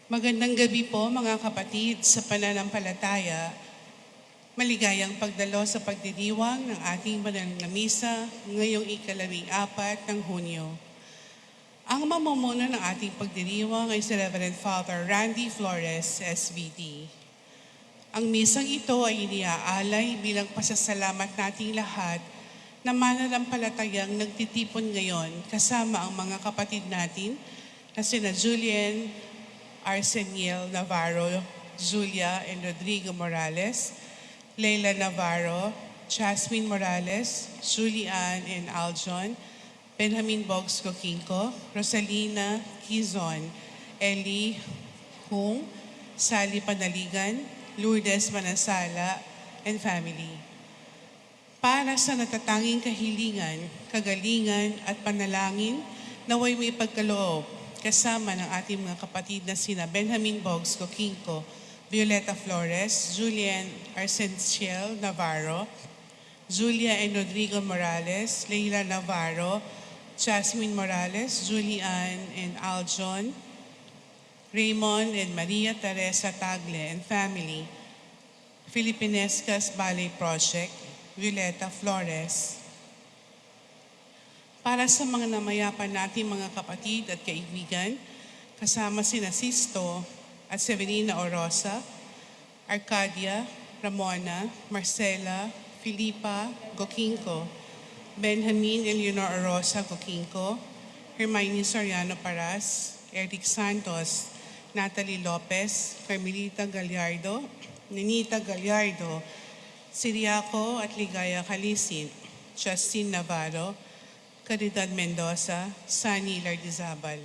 Magandang gabi po mga kapatid sa pananampalataya. Maligayang pagdalo sa pagdiriwang ng ating banal na misa ngayong ika-14 ng Hunyo. Ang mamumuno ng ating pagdiriwang ay si Reverend Father Randy Flores, SVD. Ang misang ito ay iniaalay bilang pasasalamat nating lahat na mananampalatayang nagtitipon ngayon kasama ang mga kapatid natin na sina Julian Arceniel Navarro, Julia and Rodrigo Morales, Leila Navarro, Jasmine Morales, Julian and Aljon, Benjamin Bogs Coquinco, Rosalina Quizon, Ellie Hung, Sally Panaligan, Lourdes Manasala, and family. Para sa natatanging kahilingan, kagalingan at panalangin, naway may pagkaloob kasama ng ating mga kapatid na sina Benjamin Bogs Coquinco, Violeta Flores, Julian Arcenciel Navarro, Julia and Rodrigo Morales, Leila Navarro, Jasmine Morales, Julian and Aljon, Raymond and Maria Teresa Tagle and family, Filipinescas Ballet Project, Violeta Flores. Para sa mga namayapan natin mga kapatid at kaibigan, kasama sina Sisto at Severina Orosa, Arcadia, Ramona, Marcela, Filipa Coquinco, Benjamin Eleanor Orosa Coquinco, Hermione Soriano Paras, Eric Santos, Natalie Lopez, Carmelita Gallardo, Ninita Gallardo, Siriaco at Ligaya Calisin, Justin Navarro, Caridad Mendoza, Sunny Lardizabal.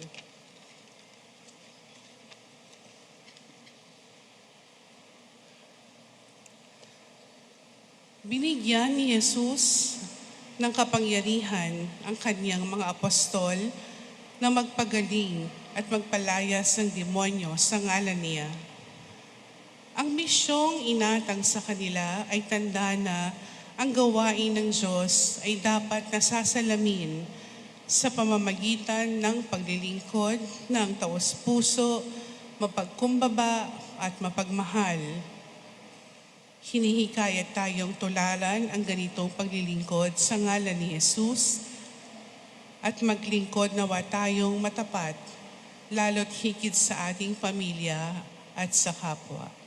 Binigyan ni Jesus ng kapangyarihan ang kanyang mga apostol na magpagaling at magpalayas ng demonyo sa ngalan niya. Ang misyong inatang sa kanila ay tanda na ang gawain ng Diyos ay dapat nasasalamin sa pamamagitan ng paglilingkod ng taos-puso, mapagkumbaba at mapagmahal. Hinihikayat tayong tularan ang ganitong paglilingkod sa ngalan ni Jesus at maglingkod nawa tayong matapat, lalo't higit sa ating pamilya at sa kapwa.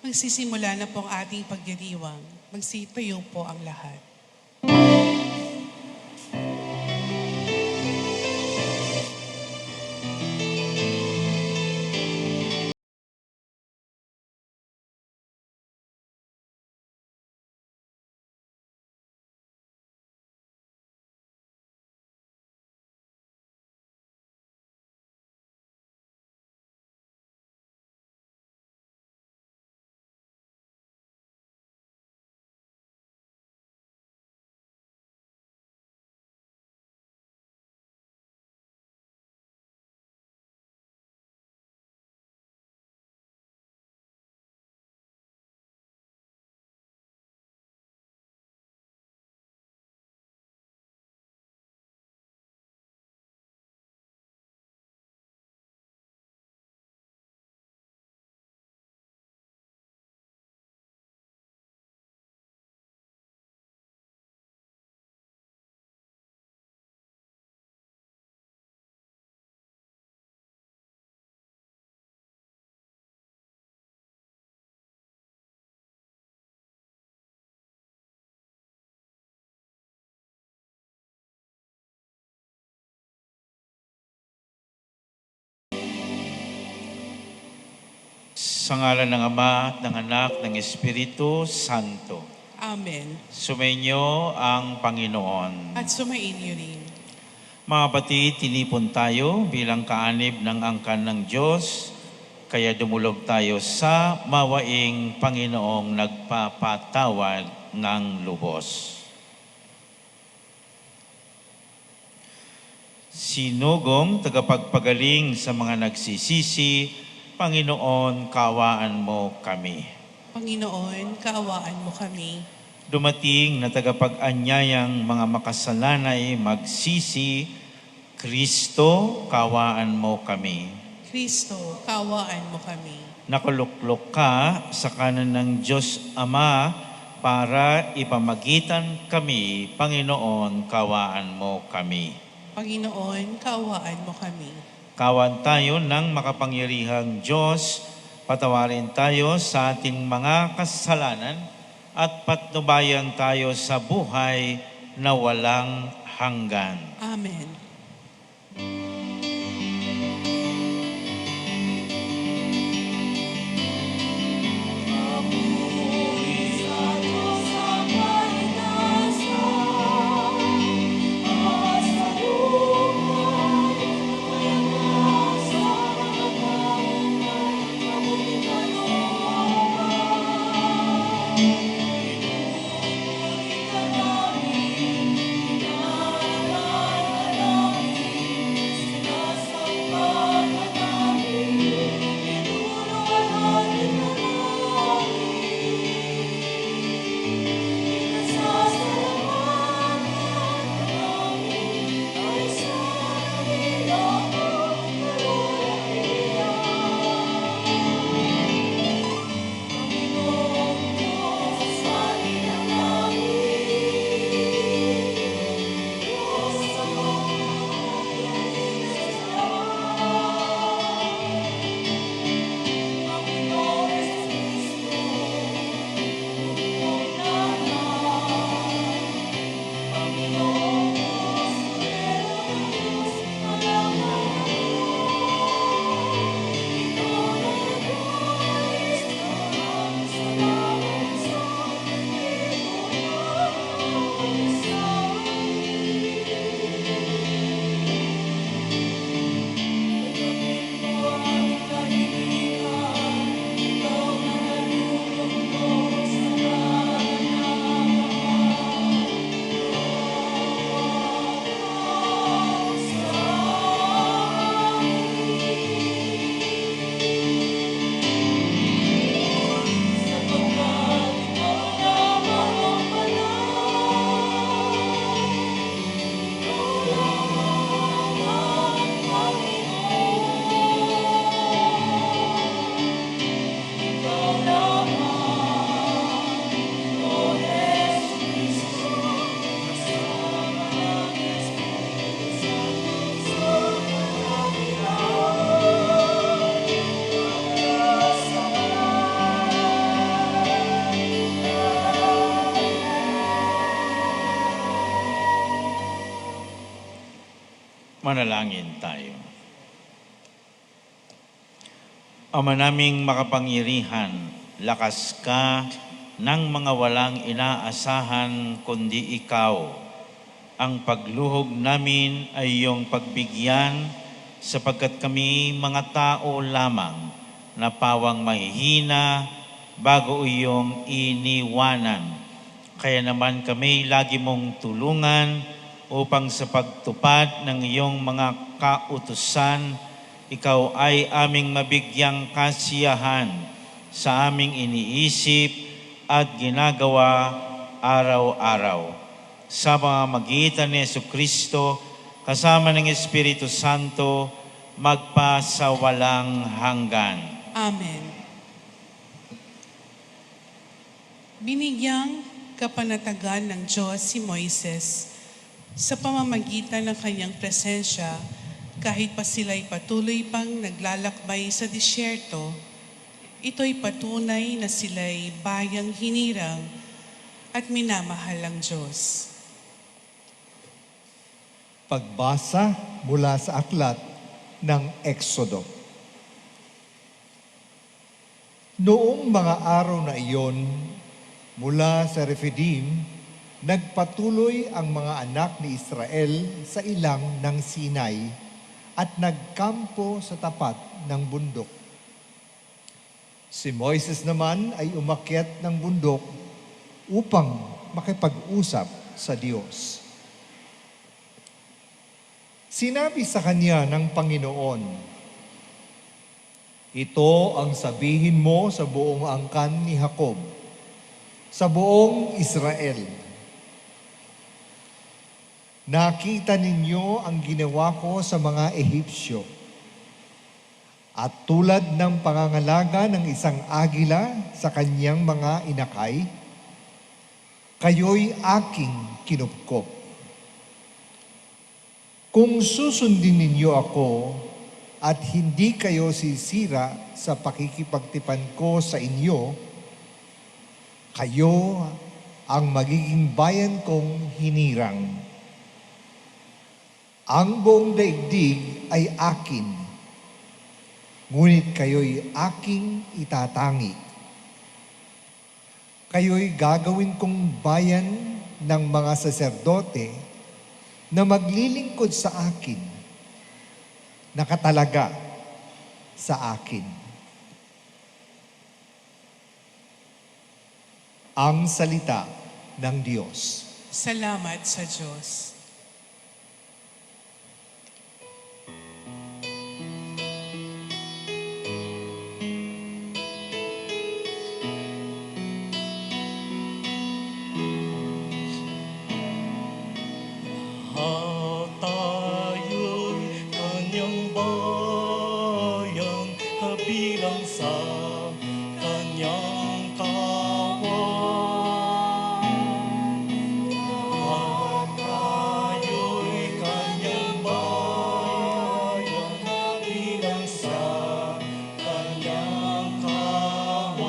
Magsisimula na po ang ating pagdiriwang. Magsitayo po ang lahat. Sa ngalan ng Ama, ng Anak, ng Espiritu Santo. Amen. Sumainyo ang Panginoon. At sumainyo rin. Mga kapatid, tinipon tayo bilang kaanib ng angkan ng Diyos, kaya dumulog tayo sa mawaing Panginoong nagpapatawad ng lubos. Sinugong tagapagpagaling sa mga nagsisisi, Panginoon, kaawaan mo kami. Panginoon, kaawaan mo kami. Dumating na tagapag-anyayang mga makasalanay magsisi, Kristo, kaawaan mo kami. Kristo, kaawaan mo kami. Nakuluklok ka sa kanan ng Diyos Ama para ipamagitan kami, Panginoon, kaawaan mo kami. Panginoon, kaawaan mo kami. Kawan tayo ng makapangyarihang Diyos, patawarin tayo sa ating mga kasalanan at patnubayan tayo sa buhay na walang hanggan. Amen. Manalangin tayo. Ama naming makapangyarihan, lakas ka ng mga walang inaasahan kundi ikaw. Ang pagluhog namin ay iyong pagbigyan sapagkat kami mga tao lamang na pawang mahihina bago iyong iniwanan. Kaya naman kami lagi mong tulungan upang sa pagtupad ng iyong mga kautusan, ikaw ay aming mabigyang kasiyahan sa aming iniisip at ginagawa araw-araw. Sa pamamagitan ni Jesucristo, kasama ng Espiritu Santo, magpasawalang hanggan. Amen. Binigyang kapanatagan ng Diyos si Moises sa pamamagitan ng kanyang presensya kahit pa sila'y patuloy pang naglalakbay sa disyerto. Ito'y patunay na sila'y bayang hinirang at minamahal ng Diyos. Pagbasa mula sa aklat ng Exodo. Noong mga araw na iyon, mula sa Refidim, nagpatuloy ang mga anak ni Israel sa ilang ng Sinai at nagkampo sa tapat ng bundok. Si Moises naman ay umakyat ng bundok upang makipag-usap sa Diyos. Sinabi sa kanya ng Panginoon, "Ito ang sabihin mo sa buong angkan ni Jacob, sa buong Israel. Nakita ninyo ang ginawa ko sa mga Ehipsyo. At tulad ng pangangalaga ng isang agila sa kanyang mga inakay, kayo'y aking kinupkop. Kung susundin ninyo ako at hindi kayo sisira sa pakikipagtipan ko sa inyo, kayo ang magiging bayan kong hinirang. Ang buong daigdig ay akin, ngunit kayo'y aking itatangi. Kayo'y gagawin kong bayan ng mga saserdote na maglilingkod sa akin, nakatalaga sa akin." Ang salita ng Diyos. Salamat sa Diyos. Tayo'y kanyang bayan, kabilang sa kanyang kawan. At tayo'y kanyang bayan, kabilang sa kanyang kawan.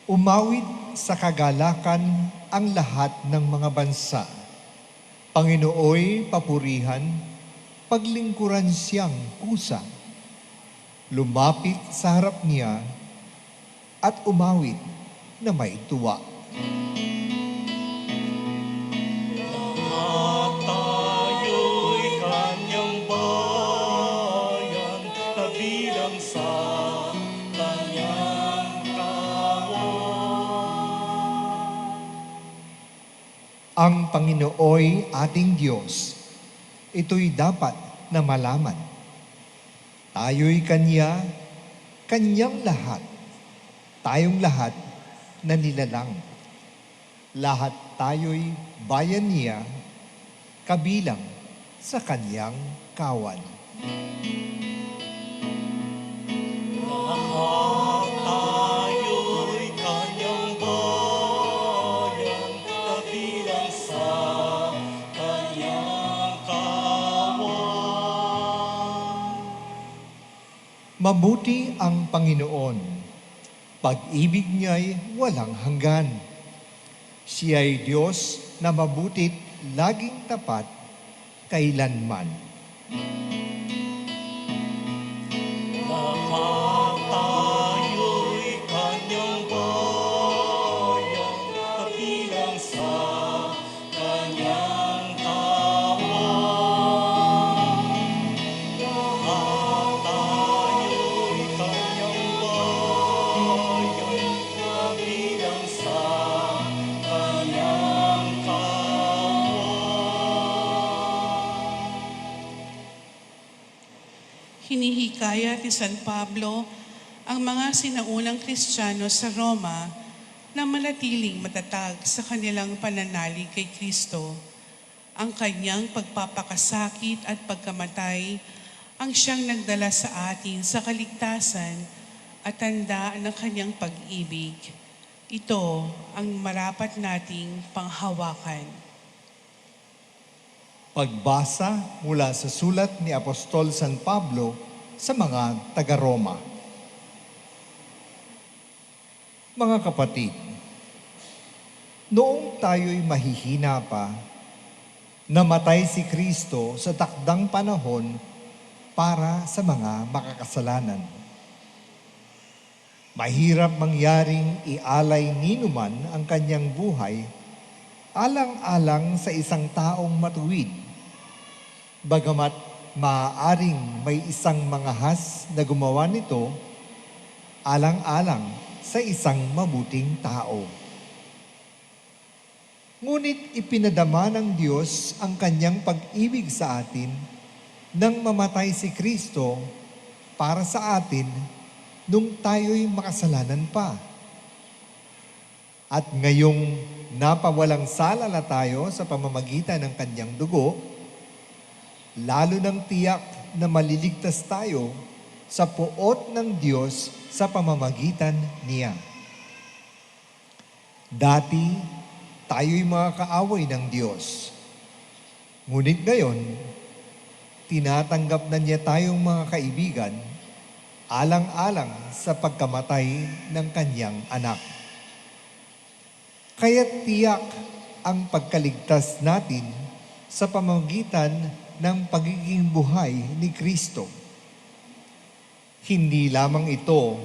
Umawit sa kagalakan ang lahat ng mga bansa. Panginooy papurihan, paglingkuran siyang kusa. Lumapit sa harap niya at umawit na may tuwa. At tayo'y kanyang bayan, kabilang sa kanyang kawan. Ang Panginooy ating Diyos, ito'y dapat na malaman. Tayo'y Kanya, Kanyang lahat, tayong lahat na nilalang. Lahat tayo'y bayan niya, kabilang sa Kanyang kawan. Lahat tayo'y kanyang bayan, kabilang sa kanyang kawan. Mabuti ang Panginoon, pag-ibig niya'y walang hanggan. Siya'y Diyos na mabutit laging tapat kailanman. Lahat tayo'y kanyang bayan, kabilang sa kanyang tawag. Lahat tayo'y kanyang bayan, kabilang sa kanyang tawag. Hinihikayat ni San Pablo ang mga sinaunang Kristiyano sa Roma na manatiling matatag sa kanilang pananalig kay Kristo. Ang kanyang pagpapakasakit at pagkamatay ang siyang nagdala sa atin sa kaligtasan at tanda ng kanyang pag-ibig. Ito ang marapat nating panghawakan. Pagbasa mula sa sulat ni Apostol San Pablo sa mga taga-Roma. Mga kapatid, noong tayo'y mahihina pa, namatay si Kristo sa takdang panahon para sa mga makakasalanan. Mahirap mangyaring ialay ninuman ang kanyang buhay alang-alang sa isang taong matuwid, bagamat maaaring may isang mangahas na gumawa nito alang-alang sa isang mabuting tao. Ngunit ipinadama ng Diyos ang kanyang pag-ibig sa atin nang mamatay si Kristo para sa atin nung tayo'y makasalanan pa. At ngayong napawalang sala na tayo sa pamamagitan ng kanyang dugo, lalo ng tiyak na maliligtas tayo sa poot ng Diyos sa pamamagitan niya. Dati, tayo'y mga kaaway ng Diyos. Ngunit ngayon, tinatanggap na niya tayong mga kaibigan alang-alang sa pagkamatay ng kanyang anak. Kaya tiyak ang pagkaligtas natin sa pamamagitan ng pagiging buhay ni Kristo. Hindi lamang ito,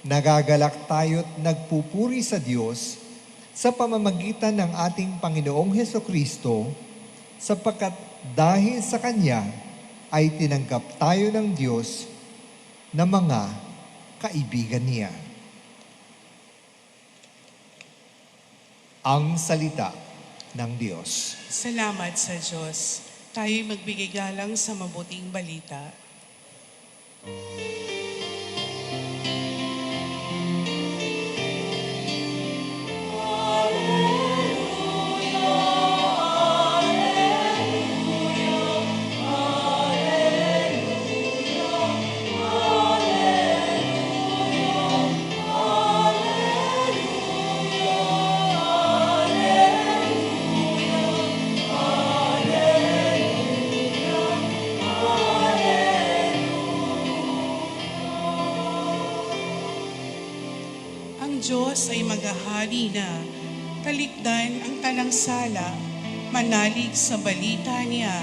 nagagalak tayo't nagpupuri sa Diyos sa pamamagitan ng ating Panginoong Hesukristo, sapagkat dahil sa Kanya ay tinanggap tayo ng Diyos na mga kaibigan niya. Ang salita ng Diyos. Salamat sa Diyos. Tayo'y magbigay galang sa mabuting balita. Diyos ay maghahari na, talikdan ang tanang sala, manalig sa balita niya.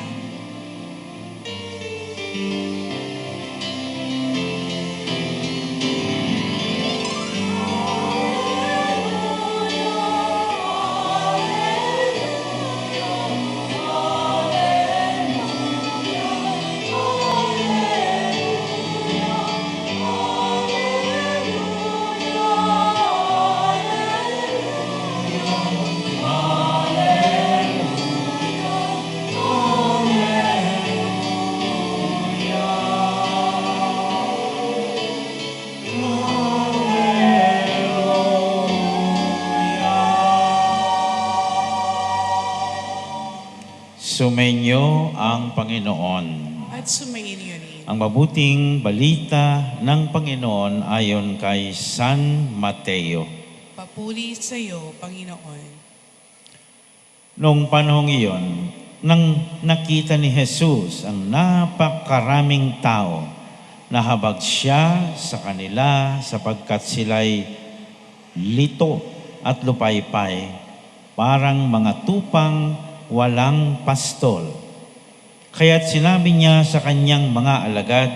Sumainyo ang Panginoon. At sumayin niyo rin. Ang mabuting balita ng Panginoon ayon kay San Mateo. Papuri sa iyo, Panginoon. Noong panahong iyon, nang nakita ni Jesus ang napakaraming tao, nahabag siya sa kanila sapagkat sila'y lito at lupaypay, parang mga tupang walang pastol. Kaya't sinabi niya sa kanyang mga alagad,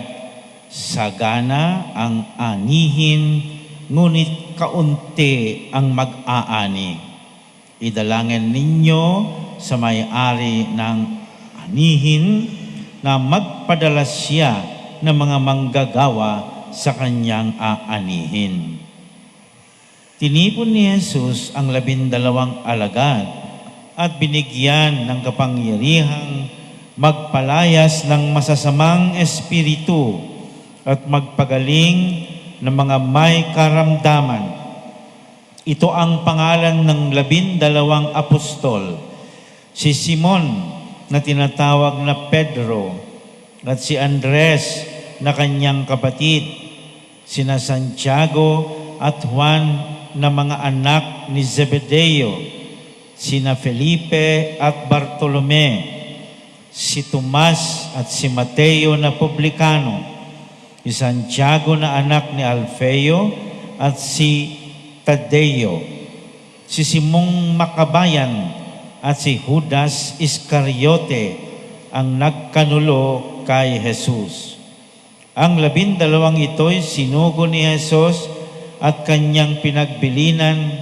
sagana ang anihin, ngunit kaunti ang mag-aani. Idalangin ninyo sa may-ari ng anihin na magpadala siya ng mga manggagawa sa kanyang aanihin. Tinipon ni Jesus ang 12 alagad at binigyan ng kapangyarihang magpalayas ng masasamang espiritu at magpagaling ng mga may karamdaman. Ito ang pangalan ng 12 apostol, si Simon na tinatawag na Pedro at si Andres na kanyang kapatid, sina Santiago at Juan na mga anak ni Zebedeo, sina Felipe at Bartolome, si Tomas at si Mateo na publikano, si Santiago na anak ni Alfeo at si Tadeo, si Simong Makabayan at si Judas Iscariote ang nagkanulo kay Jesus. Ang 12 ito'y sinugo ni Jesus at kanyang pinagbilinan,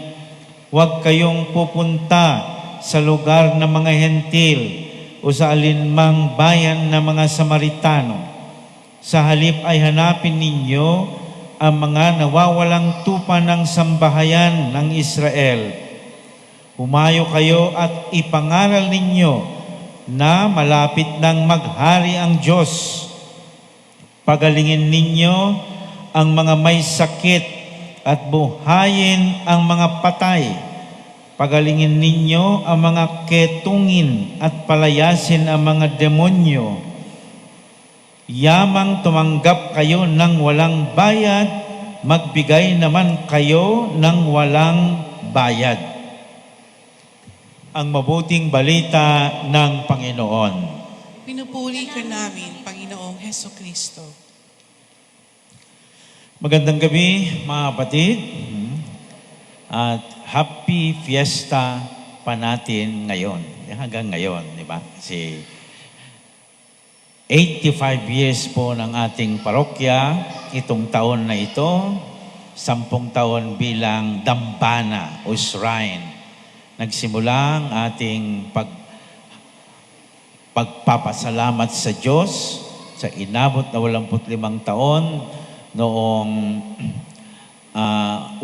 huwag kayong pupunta sa lugar ng mga hentil o sa alinmang bayan ng mga Samaritano. Sa halip ay hanapin ninyo ang mga nawawalang tupa ng sambahayan ng Israel. Humayo kayo at ipangaral ninyo na malapit nang maghari ang Diyos. Pagalingin ninyo ang mga may sakit at buhayin ang mga patay. Pagalingin ninyo ang mga ketungin at palayasin ang mga demonyo. Yamang tumanggap kayo ng walang bayad, magbigay naman kayo ng walang bayad. Ang mabuting balita ng Panginoon. Pinupuri ka namin, Panginoong Hesukristo. Magandang gabi, mga kapatid. At happy fiesta pa natin ngayon. Hanggang ngayon, di ba? Kasi 85 years po ng ating parokya itong taon na ito, 10 taon bilang dambana o shrine. Nagsimula ang ating pagpapasalamat sa Diyos sa inabot na 85 taon noong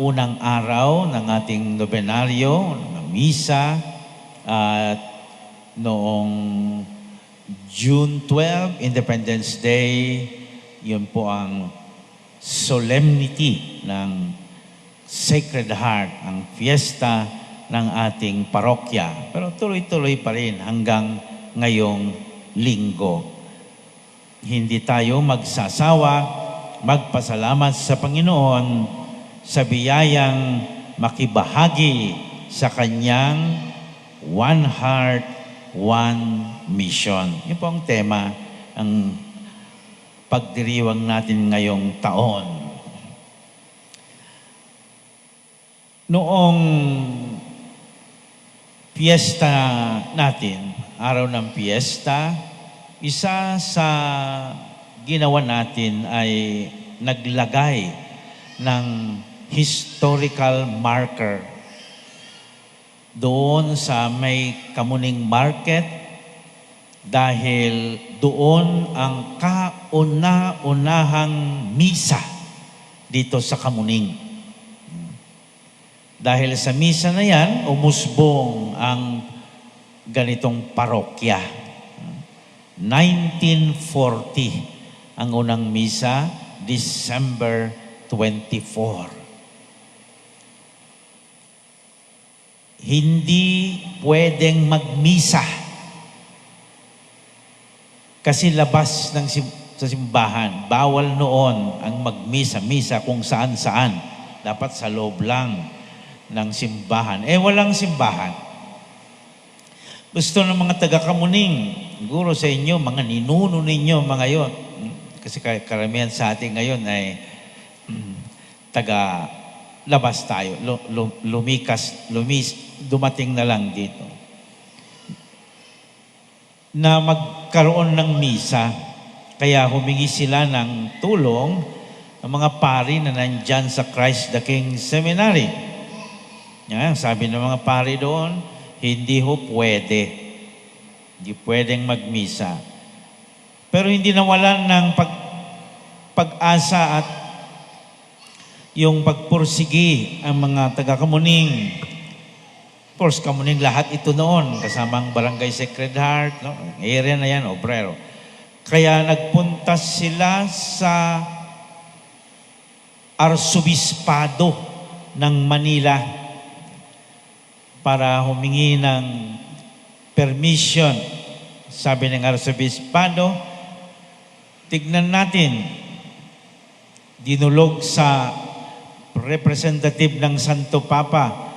unang araw ng ating nobenaryo, ng misa, at noong June 12, Independence Day, yun po ang solemnity ng Sacred Heart, ang fiesta ng ating parokya. Pero tuloy-tuloy pa rin hanggang ngayong linggo. Hindi tayo magsasawa, magpasalamat sa Panginoon sa biyayang makibahagi sa kanyang One Heart, One Mission. Yun po ang tema, ang pagdiriwang natin ngayong taon. Noong fiesta natin, araw ng fiesta, isa sa ginawa natin ay naglagay ng historical marker doon sa may Kamuning Market dahil doon ang kauna-unahang misa dito sa Kamuning. Dahil sa misa na yan, umusbong ang ganitong parokya. 1940 ang unang misa, December 24. Hindi pwedeng magmisa kasi labas ng sa simbahan. Bawal noon ang magmisa-misa kung saan-saan. Dapat sa loob lang ng simbahan. Walang simbahan. Gusto ng mga taga-Kamuning, siguro sa inyo, mga ninuno ninyo, mga yon. Kasi karamihan sa atin ngayon ay taga-labas tayo. Dumating na lang dito. na magkaroon ng misa. Kaya humingi sila ng tulong ng mga pari na nandyan sa Christ the King Seminary. Yan, sabi ng mga pari doon, hindi ho pwede. Hindi pwedeng magmisa. Pero hindi nawalan ng pag-asa at yung pagpursigi ang mga taga-Kamuning. Of course, Kamuning lahat ito noon, kasamang Barangay Sacred Heart, no? Area na yan, Obrero. Kaya nagpunta sila sa Arsobispado ng Manila para humingi ng permission. Sabi ng Arsobispado, tignan natin, dinulog sa representative ng Santo Papa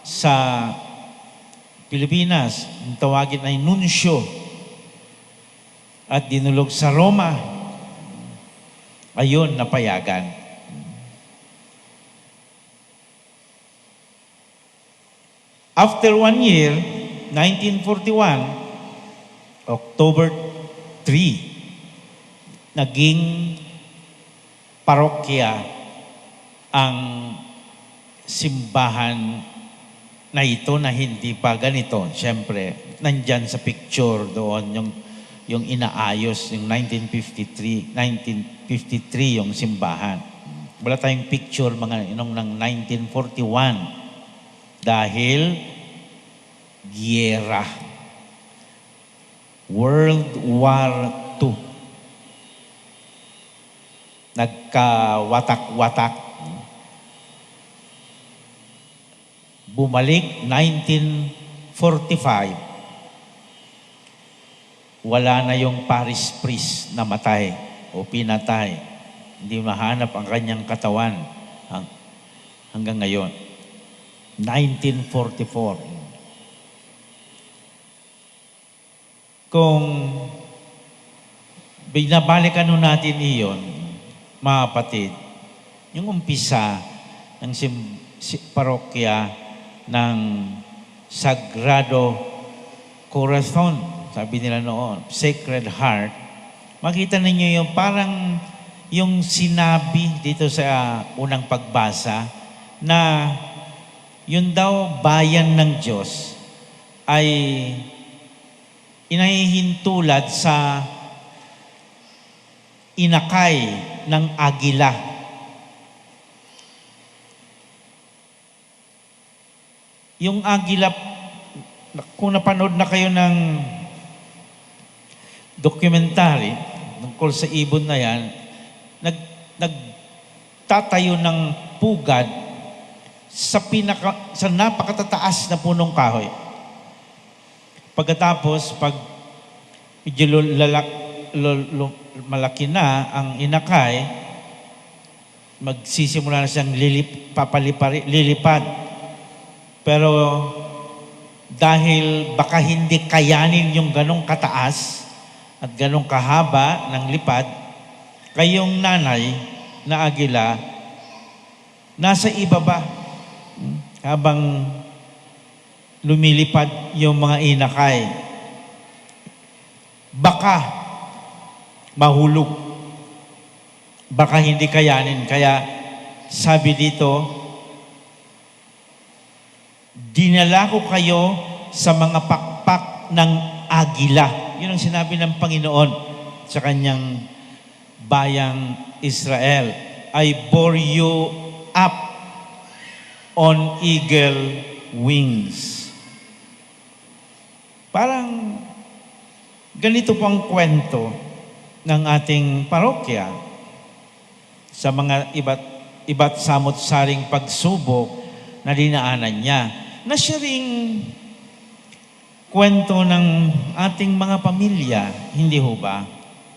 sa Pilipinas, ang tawagin ay nunsyo, at dinulog sa Roma. Ayun, napayagan. After 1 year, 1941, October 3, naging parokya ang simbahan na ito na hindi pa ganito. Siyempre, nandyan sa picture doon yung inaayos, yung 1953 yung simbahan. Wala tayong picture mga inong ng 1941 dahil giyera. World War II. Nagkawatak-watak. Bumalik 1945. Wala na yung Paris priest na matay o pinatay. Hindi mahanap ang kanyang katawan hanggang ngayon. 1944. Kung binabalikan natin iyon, mga kapatid, yung umpisa ng parokya ng Sagrado Corazon, sabi nila noon, Sacred Heart, makita ninyo yung parang yung sinabi dito sa unang pagbasa na yun daw bayan ng Diyos ay inahihintulad sa inakay ng agila. Yung agila, kung napanood na kayo ng documentary tungkol sa ibon na yan, nagtatayo ng pugad sa napakatataas na punong kahoy. Pagkatapos, pag medyo malaki na ang inakay, magsisimula na siyang lilipad. Pero dahil baka hindi kayanin yung ganong kataas at ganong kahaba ng lipad, kayong nanay na agila nasa ibaba habang lumilipad yung mga inakay. Baka mahulog. Baka hindi kayanin. Kaya sabi dito, dinala ko kayo sa mga pakpak ng agila. Yun ang sinabi ng Panginoon sa kanyang bayang Israel. I bore you up on eagle wings. Parang ganito po ang kwento ng ating parokya sa mga iba't samot-saring pagsubok na dinaanan niya. Na siya ring kwento ng ating mga pamilya, hindi ho ba?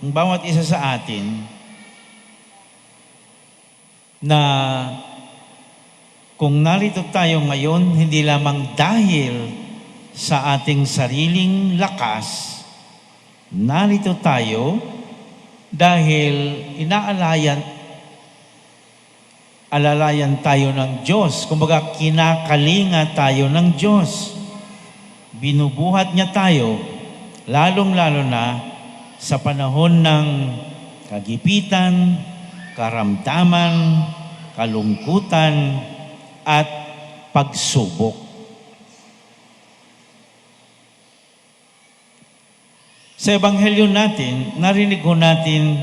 Ang bawat isa sa atin na kung narito tayo ngayon, hindi lamang dahil sa ating sariling lakas, narito tayo dahil alalayan tayo ng Diyos. Kumbaga, kinakalinga tayo ng Diyos. Binubuhat niya tayo lalong-lalo na sa panahon ng kagipitan, karamdaman, kalungkutan, at pagsubok. Sa Ebanghelyo natin, narinig ho natin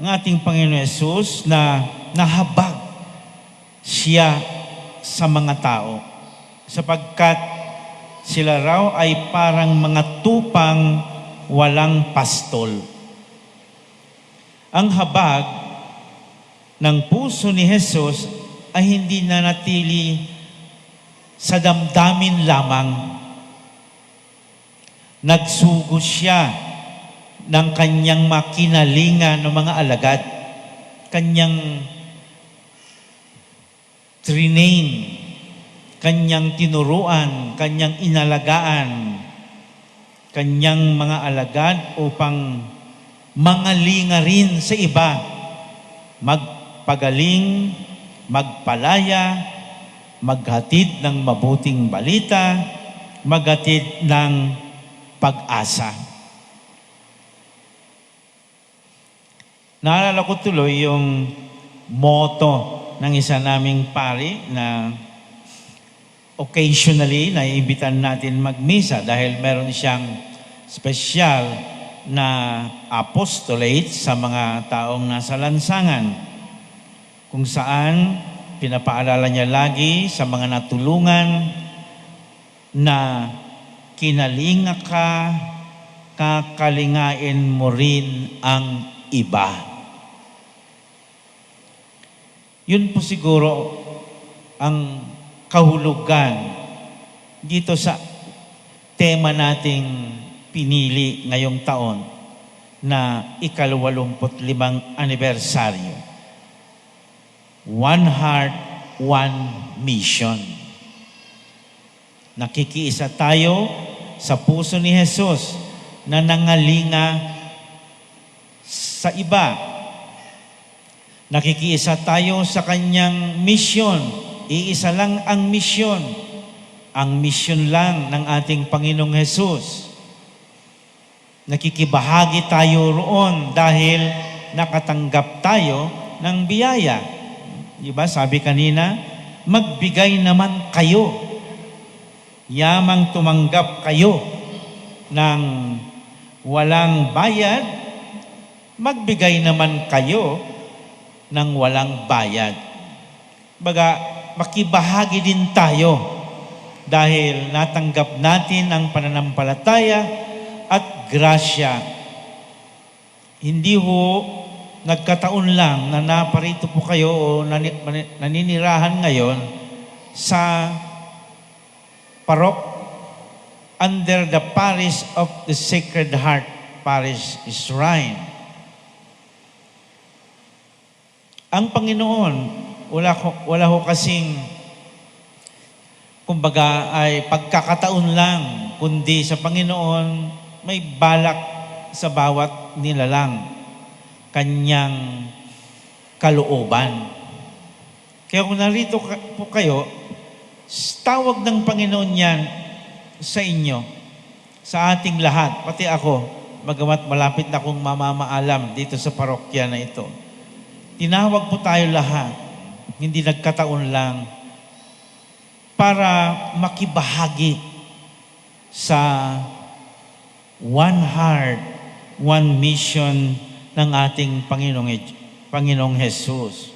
ang ating Panginoon Yesus na nahabag siya sa mga tao sapagkat sila raw ay parang mga tupang walang pastol. Ang habag ng puso ni Jesus ay hindi nanatili sa damdamin lamang. Nagsugo siya ng kanyang makinalingan ng mga alagad, kanyang trinain, kanyang tinuruan, kanyang inalagaan, kanyang mga alagad upang mangalinga rin sa iba, magpagaling, magpalaya, maghatid ng mabuting balita, maghatid ng pag-asa. Naalala ko tuloy yung motto ng isa naming pari na occasionally naiimbitan natin magmisa dahil meron siyang special na apostolate sa mga taong nasa lansangan kung saan pinapaalala niya lagi sa mga natulungan na kinalinga ka, kakalingain mo rin ang iba. Yun po siguro ang kahulugan dito sa tema nating pinili ngayong taon na ika-85 anibersaryo. One Heart, One Mission. Nakikiisa tayo sa puso ni Jesus na nangalinga sa iba. Nakikiisa tayo sa kanyang misyon. Iisa lang ang misyon. Ang misyon lang ng ating Panginoong Jesus. Nakikibahagi tayo roon dahil nakatanggap tayo ng biyaya. Diba? Sabi kanina, magbigay naman kayo. Yamang tumanggap kayo ng walang bayad, magbigay naman kayo ng walang bayad. Baga, makibahagi din tayo dahil natanggap natin ang pananampalataya at grasya. Hindi ho nagkataon lang na naparito po kayo o naninirahan ngayon sa parok under the parish of the Sacred Heart Parish Shrine. Ang Panginoon, wala ho kasing kumbaga ay pagkakataon lang, kundi sa Panginoon may balak sa bawat nilalang, kanyang kalooban. Kaya kung narito po kayo, tawag ng Panginoon yan sa inyo, sa ating lahat, pati ako, bagamat malapit na akong mamamaalam dito sa parokya na ito. Tinawag po tayo lahat, hindi nagkataon lang, para makibahagi sa one heart, one mission ng ating Panginoong Jesus.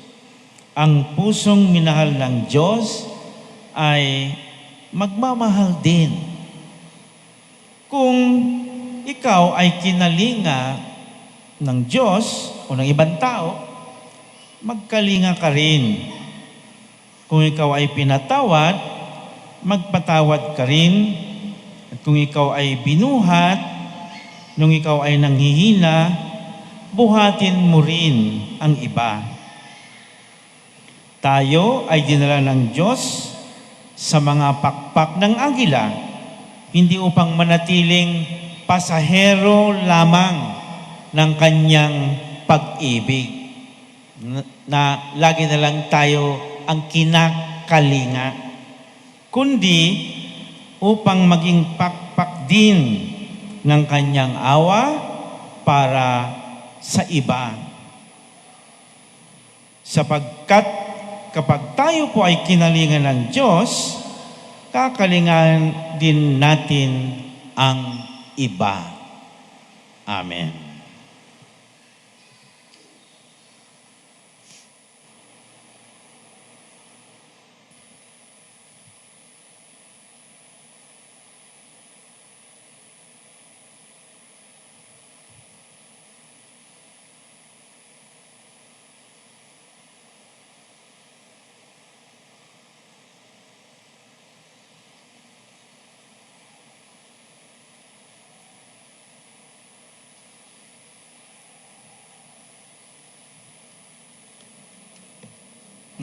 Ang pusong minahal ng Diyos ay magmamahal din. Kung ikaw ay kinalinga ng Diyos o ng ibang tao, magkalinga ka rin. Kung ikaw ay pinatawad, magpatawad ka rin. At kung ikaw ay binuhat, nung ikaw ay nanghihina, buhatin mo rin ang iba. Tayo ay dinala ng Diyos sa mga pakpak ng agila, hindi upang manatiling pasahero lamang ng kanyang pag-ibig, na lagi na lang tayo ang kinakalinga, kundi upang maging pakpak din ng kanyang awa para sa iba. Sapagkat kapag tayo po ay kinalingan ng Diyos, kakalingan din natin ang iba. Amen.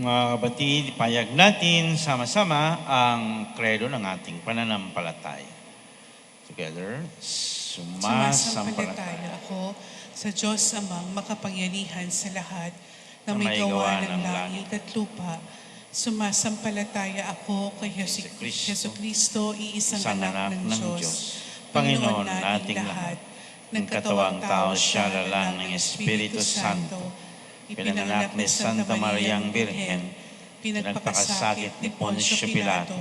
Mga kapatid, payag natin sama-sama ang kredo ng ating pananampalataya. Together, sumasampalataya Sumasampalataya ako sa Diyos Amang makapangyarihan sa lahat na Na may may gawa gawa ng ng langit at lupa. Sumasampalataya ako kay Jesu Kristo, iisang anak ng Diyos, Panginoon nating lahat, ng katawang tao siya lalang ng Espiritu Santo, ipinanganak ni Santa Mariang Birhen, pinagpakasakit ni Poncio Pilato,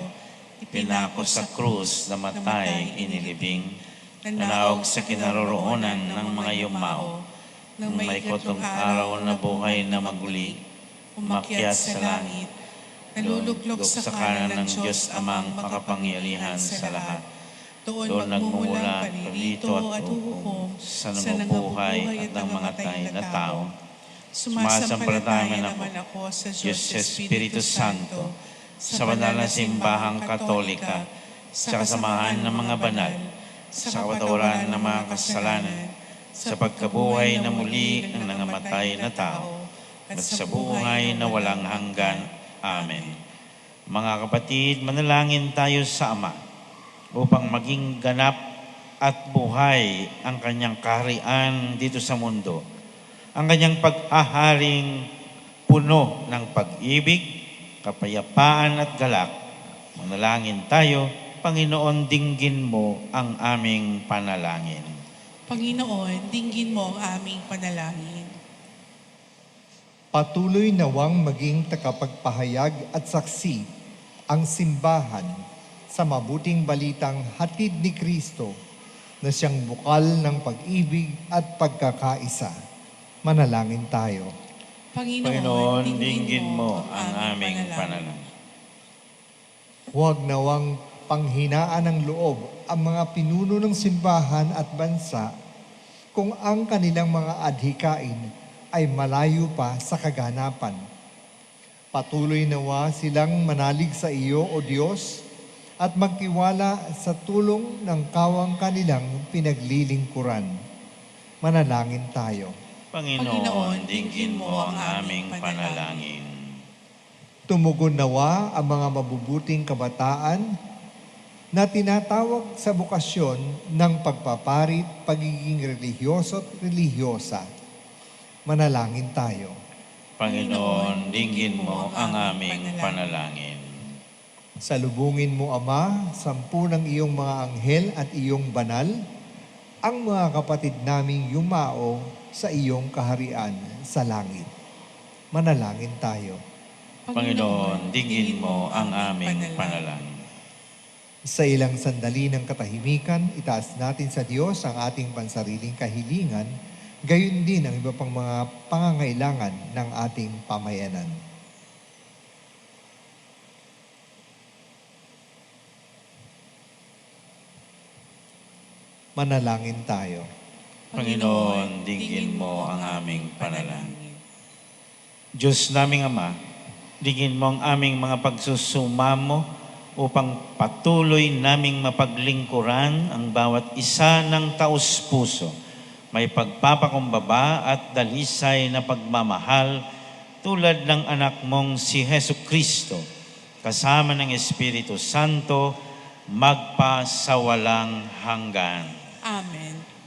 ipinako sa krus, namatay, inilibing, nanaog sa kinaroroonan ng mga yumao, nang may ikatlong araw na buhay na maguli, umakyat sa langit, naluluglok sa kanan ng Diyos Amang makapangyarihan sa lahat. Doon magmumula ang palilito at huhukom sa nangabubuhay at nangamatay na tao. Sumasampalataya naman ako sa Diyos Espiritu Santo, sa banal na simbahang katolika, sa kasamahan ng mga banal, sa kapatawaran ng mga kasalanan, sa pagkabuhay na muli ng nangamatay na tao, at sa buhay na walang hanggan. Amen. Mga kapatid, manalangin tayo sa Ama upang maging ganap at buhay ang kanyang kaharian dito sa mundo. Ang kanyang paghaharing puno ng pag-ibig, kapayapaan at galak. Manalangin tayo, Panginoon, dinggin mo ang aming panalangin. Panginoon, dinggin mo ang aming panalangin. Patuloy nawang maging takapagpahayag at saksi ang simbahan sa mabuting balitang hatid ni Kristo na siyang bukal ng pag-ibig at pagkakaisa. Manalangin tayo. Panginoon, dinggin mo ang aming panalangin. Huwag nawang panghinaan ng loob ang mga pinuno ng simbahan at bansa kung ang kanilang mga adhikain ay malayo pa sa kaganapan. Patuloy nawa silang manalig sa iyo, O Diyos, at magtiwala sa tulong ng kawang kanilang pinaglilingkuran. Manalangin tayo. Panginoon, dinggin mo ang aming panalangin. Tumugon nawa ang mga mabubuting kabataan na tinatawag sa bukasyon ng pagpaparit, pagiging relihiyoso at relihiyosa. Manalangin tayo. Panginoon, dinggin mo ang aming panalangin. Salubungin mo, Ama, 10 ng iyong mga anghel at iyong banal, ang mga kapatid naming yumao sa iyong kaharian sa langit. Manalangin tayo. Panginoon, dinggin mo ang aming panalangin. Sa ilang sandali ng katahimikan, itaas natin sa Diyos ang ating pansariling kahilingan, gayon din ang iba pang mga pangangailangan ng ating pamayanan. Manalangin tayo. Panginoon, dinggin mo ang aming panalangin. Diyos naming Ama, dinggin mo ang aming mga pagsusumamo upang patuloy naming mapaglingkuran ang bawat isa ng taus-puso. May pagpapakumbaba at dalisay na pagmamahal tulad ng anak mong si Hesu Kristo, kasama ng Espiritu Santo, magpa sa walang hanggan. Amen.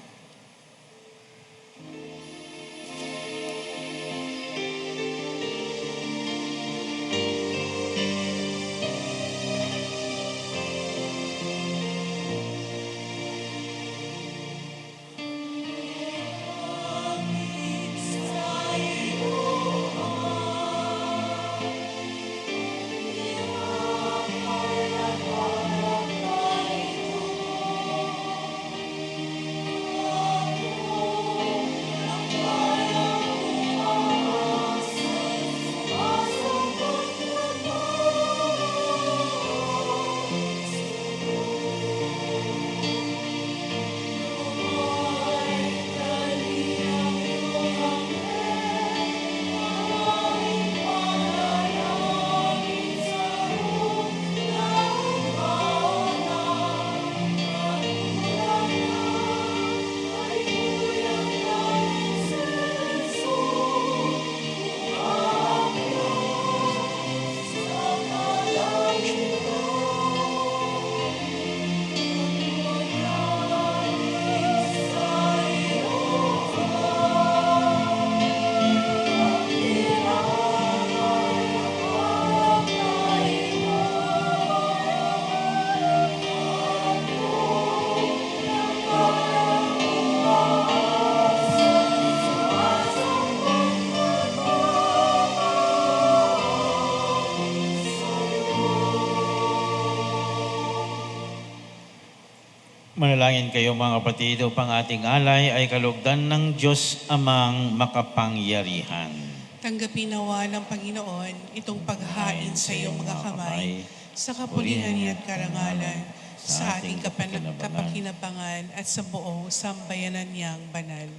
Manalangin kayo mga kapatid upang ating alay ay kalugdan ng Diyos amang makapangyarihan. Tanggapin nawa ng Panginoon itong paghain sa iyong mga kamay sa kapulihan at karangalan sa ating kapakinabangan at sa buong sambayanan niyang banal.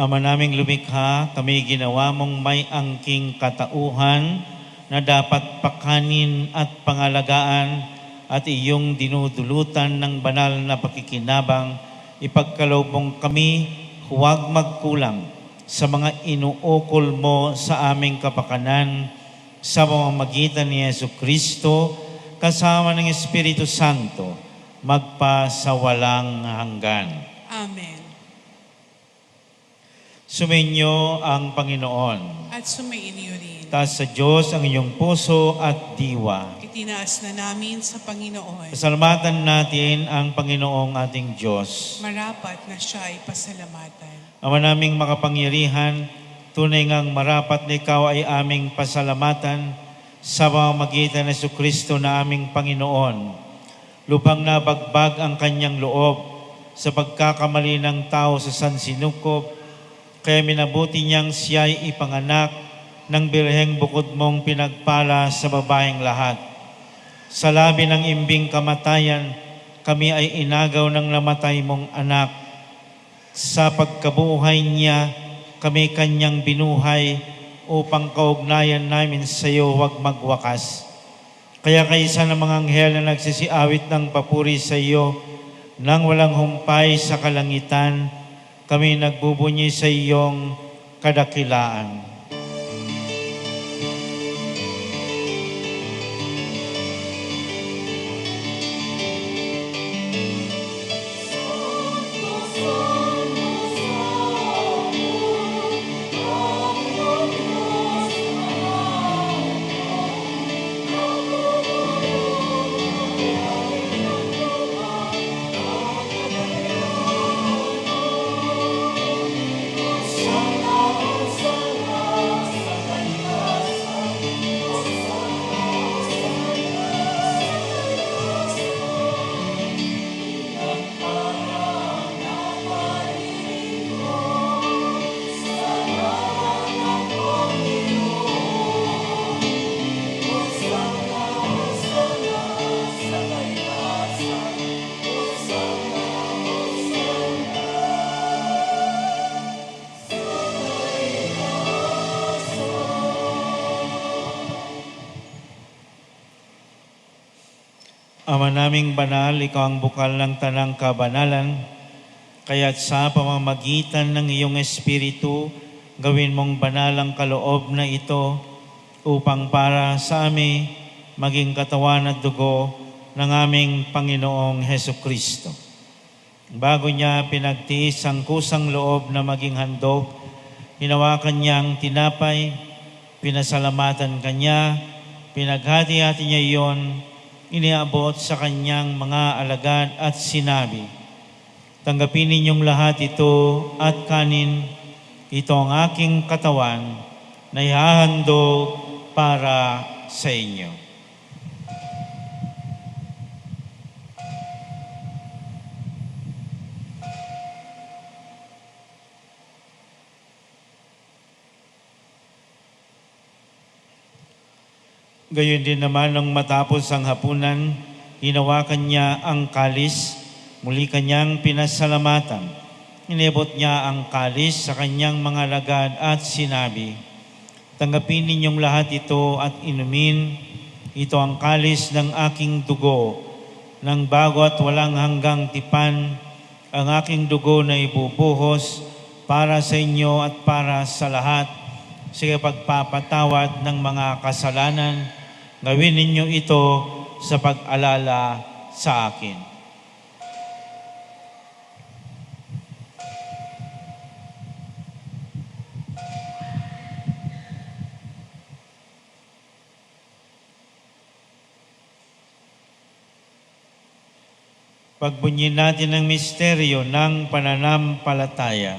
Ama naming lumikha, kami ginawa mong may angking katauhan na dapat pakanin at pangalagaan at iyong dinudulutan ng banal na pakikinabang, ipagkaloob mong kami huwag magkulang sa mga inuukol mo sa aming kapakanan sa pamamagitan ni Jesucristo kasama ng Espiritu Santo magpa sa walang hanggan. Amen. Sumainyo ang Panginoon. At sumainyo rin. Taas sa Diyos ang inyong puso at diwa. Itinaas na namin sa Panginoon. Pasalamatan natin ang Panginoong ating Diyos. Marapat na siya ay pasalamatan. Ama naming makapangyarihan, tunay ngang marapat na ikaw ay aming pasalamatan sa pamamagitan ng Jesucristo na aming Panginoon. Lupang nabagbag ang kanyang loob sa pagkakamali ng tao sa sansinukob, kaya minabuti niyang siya'y ipanganak ng birheng bukod mong pinagpala sa babaeng lahat. Sa labi ng imbing kamatayan, kami ay inagaw ng namatay mong anak. Sa pagkabuhay niya, kami kanyang binuhay upang kaugnayan namin sa iyo huwag magwakas. Kaya kaysa ng mga anghel na nagsisiawit ng papuri sa iyo, nang walang humpay sa kalangitan, kami nagbubunyi sa iyong kadakilaan. Ama naming banal, ikaw ang bukal ng tanang kabanalan, kaya't sa pamamagitan ng iyong Espiritu, gawin mong banal ang kaloob na ito upang para sa amin maging katawan at dugo ng aming Panginoong Hesukristo. Bago niya pinagtiis ang kusang loob na maging handog, hinawakan niyang tinapay, pinasalamatan kanya, pinaghati-hati niya iyon, iniabot sa kanyang mga alagad at sinabi, "Tanggapin ninyong lahat ito at kanin, ito ang aking katawan na ihahandog para sa inyo." Gayon din naman nung matapos ang hapunan, hinawakan niya ang kalis, muli kanyang pinasalamatan. Inibot niya ang kalis sa kanyang mga lagad at sinabi, "Tanggapin ninyong lahat ito at inumin. Ito ang kalis ng aking dugo, ng bago at walang hanggang tipan, ang aking dugo na ibubuhos para sa inyo at para sa lahat sa pagpapatawad ng mga kasalanan. Gawin ninyo ito sa pag-alala sa akin." Pagbunyin natin ang misteryo ng pananampalataya.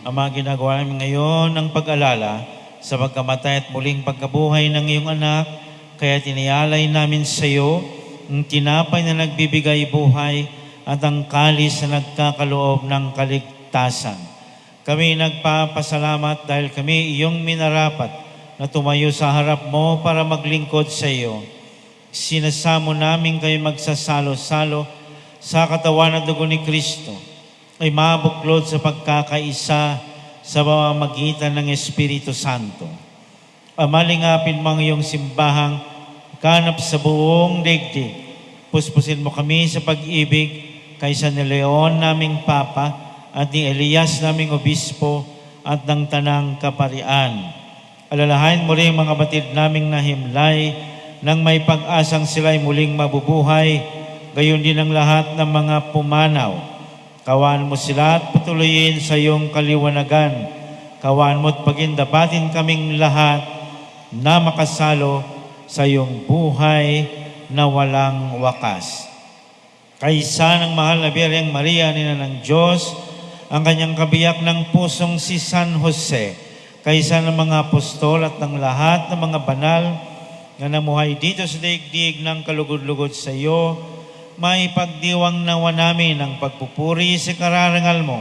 Ama, ginagawa namin ngayon ang pag-alala sa pagkamatay at muling pagkabuhay ng iyong anak, kaya tiniyalay namin sa iyo ang tinapay na nagbibigay buhay at ang kalis na nagkakaloob ng kaligtasan. Kami nagpapasalamat dahil kami iyong minarapat na tumayo sa harap mo para maglingkod sa iyo. Sinasamo namin kayo magsasalo-salo sa katawan at dugo ni Kristo ay mabuklod sa pagkakaisa sa pamamagitan ng Espiritu Santo. Amalingapin mo ang iyong simbahang ganap sa buong daigdig. Puspusin mo kami sa pag-ibig kaysa ni Leon naming Papa at ni Elias naming Obispo at ng Tanang Kaparian. Alalahain mo rin mga batid naming nahimlay nang may pag-asang sila'y muling mabubuhay, gayon din ang lahat ng mga pumanaw. Kawaan mo sila at patuloyin sa iyong kaliwanagan. Kawaan mo at pagindapatin kaming lahat na makasalo sa iyong buhay na walang wakas. Kaisa ng mahal na Birheng Maria, Ina ng Diyos, ang kanyang kabiyak ng pusong si San Jose, kaisa ng mga apostol at ng lahat ng mga banal na namuhay dito sa daigdig ng kalugod-lugod sa iyo, maipagdiwang nawa namin ang pagpupuri sa kararangal mo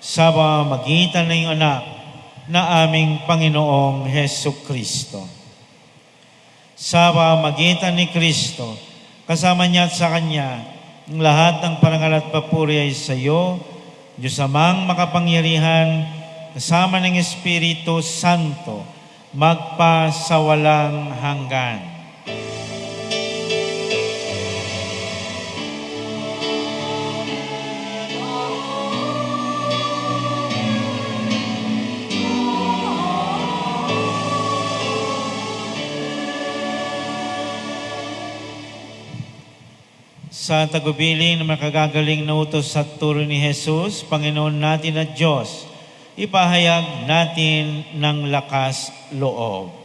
sa pamamagitan ng iyong anak na aming Panginoong Heso Kristo. Sa pamamagitan ni Kristo, kasama niya at sa Kanya, ang lahat ng parangal at papuri ay sa iyo, Diyos Amang makapangyarihan, kasama ng Espiritu Santo, magpasawalang hanggan. Sa tagubilin na makagagaling na utos sa turo ni Jesus, Panginoon natin at Diyos, ipahayag natin ng lakas loob.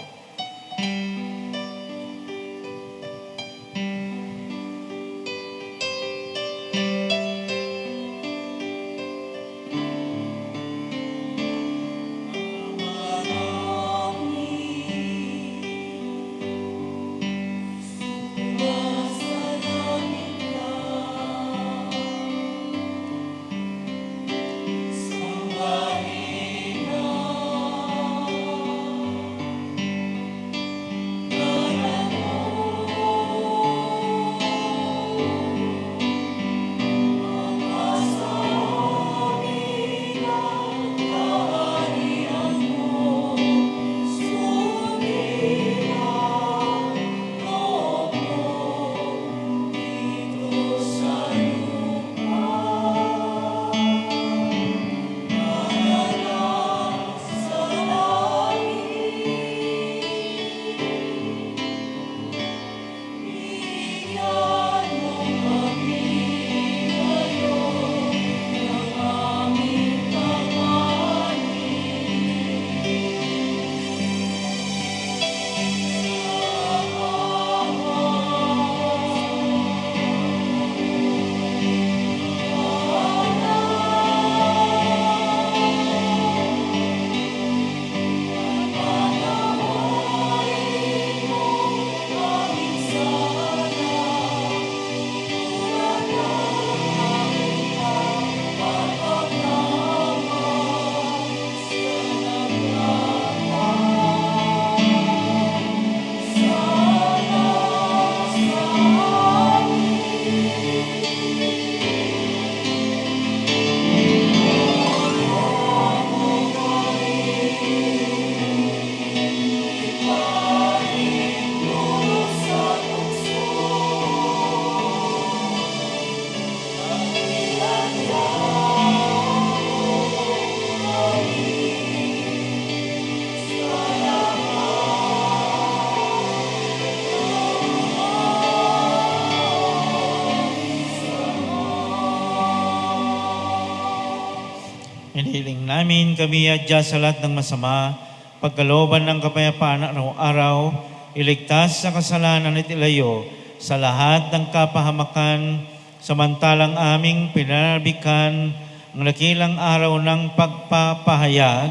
Inihiling namin kami adya sa lahat ng masama, pagkalooban ng kapayapaan araw-araw, iligtas sa kasalanan at ilayo sa lahat ng kapahamakan, samantalang aming pinanarbikan ang nakilang araw ng pagpapahayag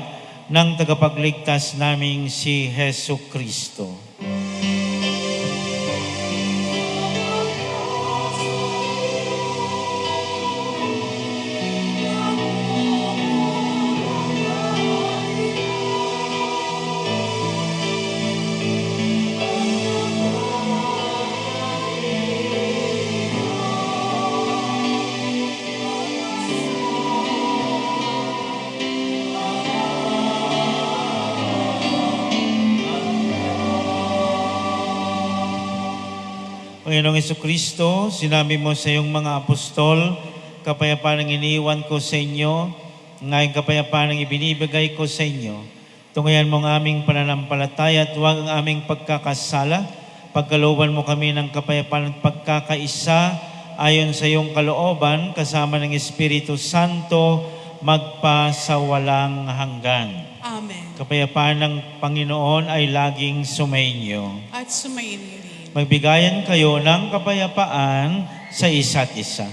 ng tagapagligtas naming si Hesu Kristo. Panginoong Jesucristo, sinabi mo sa iyong mga apostol, kapayapaan ang iniwan ko sa inyo, ngayon kapayapaan ang ibinibigay ko sa inyo. Tungayan mo ang aming pananampalataya at huwag ang aming pagkakasala. Pagkalooban mo kami ng kapayapaan at pagkakaisa ayon sa iyong kalooban, kasama ng Espiritu Santo, magpasawalang hanggan. Amen. Kapayapaan ng Panginoon ay laging sumainyo. At sumayin niyo rin. Magbigayan kayo ng kapayapaan sa isa't isa.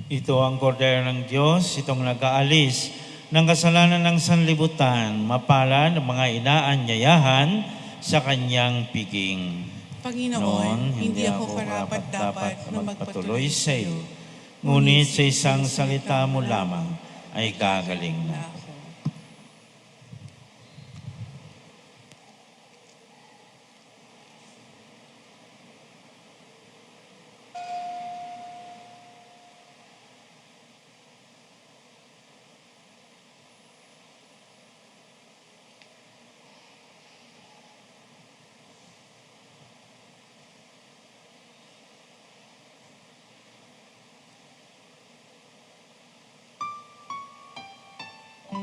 Ito ang kordero ng Diyos, itong nag-aalis ng kasalanan ng sanlibutan, mapalad ang mga inaanyayahan sa kanyang piging. Panginoon, hindi ako karapat-dapat na magpatuloy sa iyo. Ngunit sa isang salita mo lamang ay gagaling na. ako.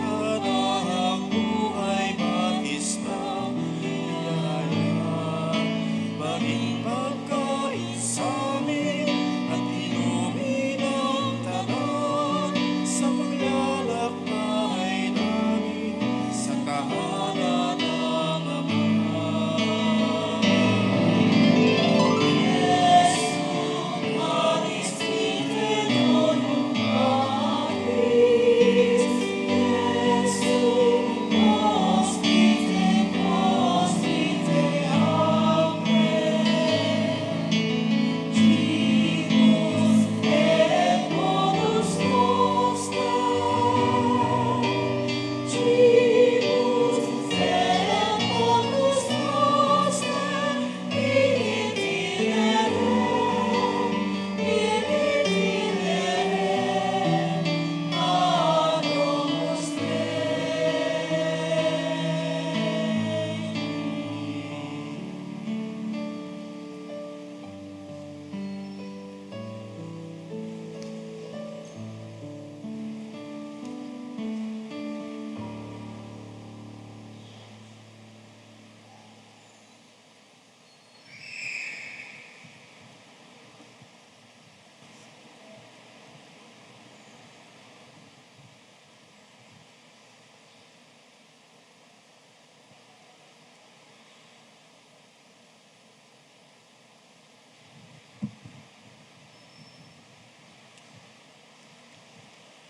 Pagkarahang buhay matis na biyaya, maging pagkain sa amin at inumin ang tanan sa paglalakbay namin sa kahanan ng Ama.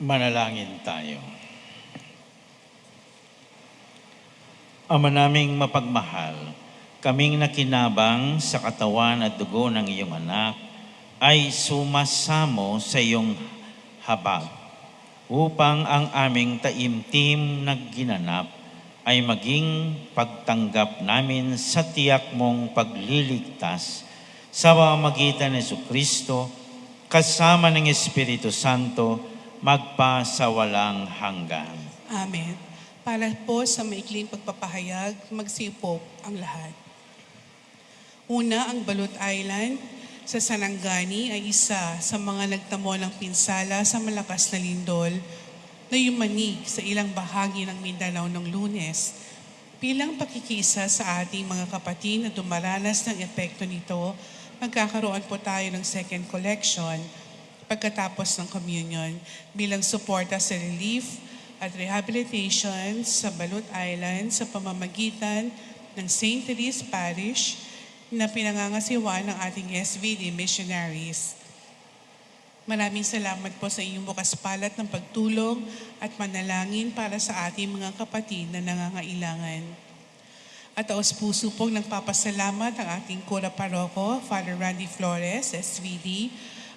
Manalangin tayo. Ama naming mapagmahal, kaming nakinabang sa katawan at dugo ng iyong anak ay sumasamo sa iyong habag upang ang aming taimtim na ginanap ay maging pagtanggap namin sa tiyak mong pagliligtas sa pamamagitan ni Jesucristo kasama ng Espiritu Santo magpasawalang hanggan. Amen. Para po sa maikling pagpapahayag, magsipop ang lahat. Una, ang Balut Island sa Sarangani ay isa sa mga nagtamo ng pinsala sa malakas na lindol na yumanig sa ilang bahagi ng Mindanao ng Lunes. Bilang pakikisa sa ating mga kapatid na dumaranas ng epekto nito, magkakaroon po tayo ng second collection pagkatapos ng communion bilang suporta sa relief at rehabilitation sa Balut Island sa pamamagitan ng St. Therese Parish na pinangangasiwa ng ating SVD missionaries. Maraming salamat po sa inyong bukas palat ng pagtulong at manalangin para sa ating mga kapatid na nangangailangan. At taos puso pong nagpapasalamat ang ating Kura Paroko, Father Randy Flores, SVD,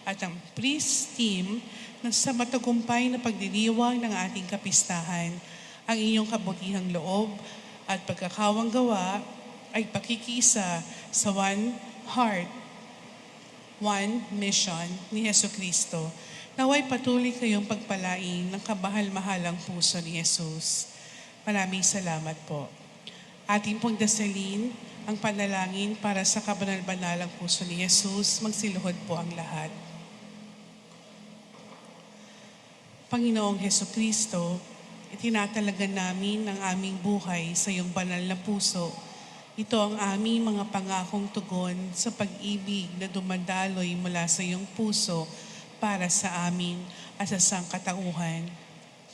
at ang priest team na sa matagumpay na pagdiriwang ng ating kapistahan. Ang inyong kabutihang loob at pagkakawang gawa ay pakikisa sa One Heart, One Mission ni Jesucristo. Naway patuloy kayong pagpalain ng kabahal-mahalang puso ni Jesus. Maraming salamat po. Ating pong dasalin ang panalangin para sa kabanal-banalang puso ni Jesus. Magsiluhod po ang lahat. Panginoong Jesucristo, itinatalaga namin ang aming buhay sa iyong banal na puso. Ito ang aming mga pangakong tugon sa pag-ibig na dumadaloy mula sa iyong puso para sa amin at sa sangkatauhan.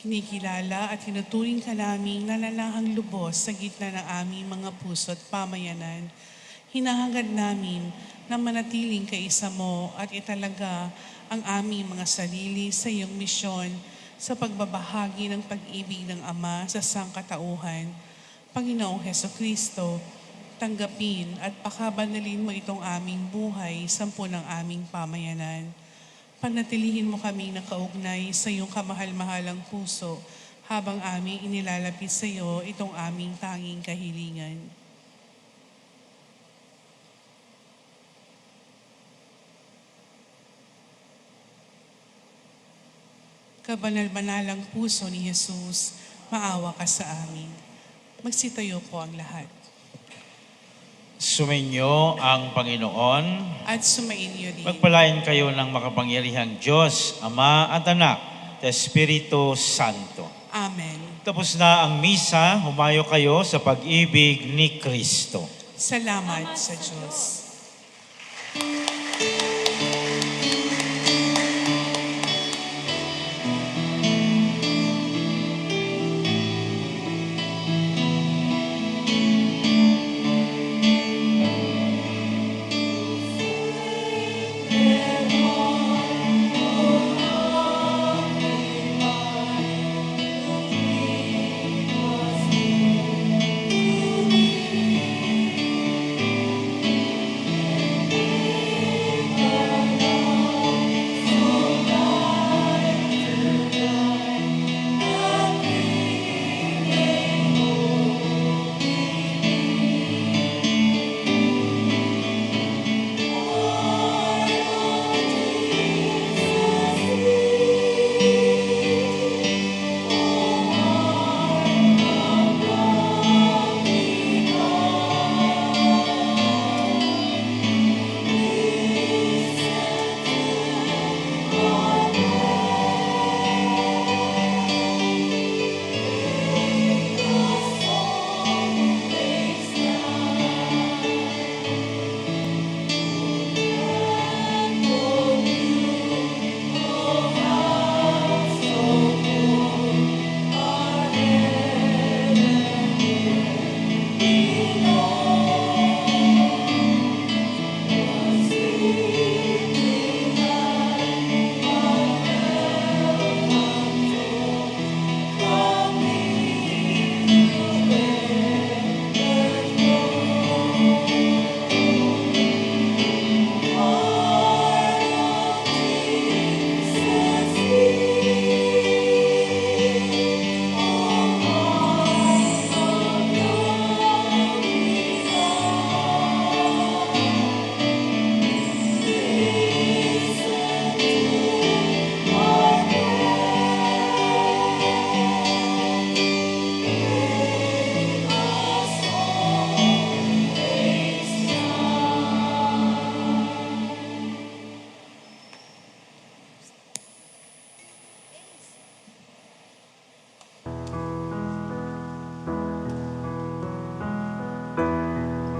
Kinikilala at tinuturing ka namin nanalangang lubos sa gitna ng aming mga puso at pamayanan. Hinahangad namin na manatiling kaisa mo at italaga ang aming mga sarili sa iyong misyon sa pagbabahagi ng pag-ibig ng Ama sa sangkatauhan. Panginoong Jesucristo, tanggapin at pakabanalin mo itong aming buhay sa ng aming pamayanan. Panatilihin mo kami nakaugnay sa iyong kamahal-mahalang puso habang aming inilalapit sa iyo itong aming tanging kahilingan. Kabanal-banalang puso ni Jesus, maawa ka sa amin. Magsitayo po ang lahat. Sumainyo ang Panginoon. At sumainyo din. Magpalain kayo ng makapangyarihang Diyos, Ama at Anak, at Espiritu Santo. Amen. Tapos na ang misa, humayo kayo sa pag-ibig ni Kristo. Salamat sa Diyos.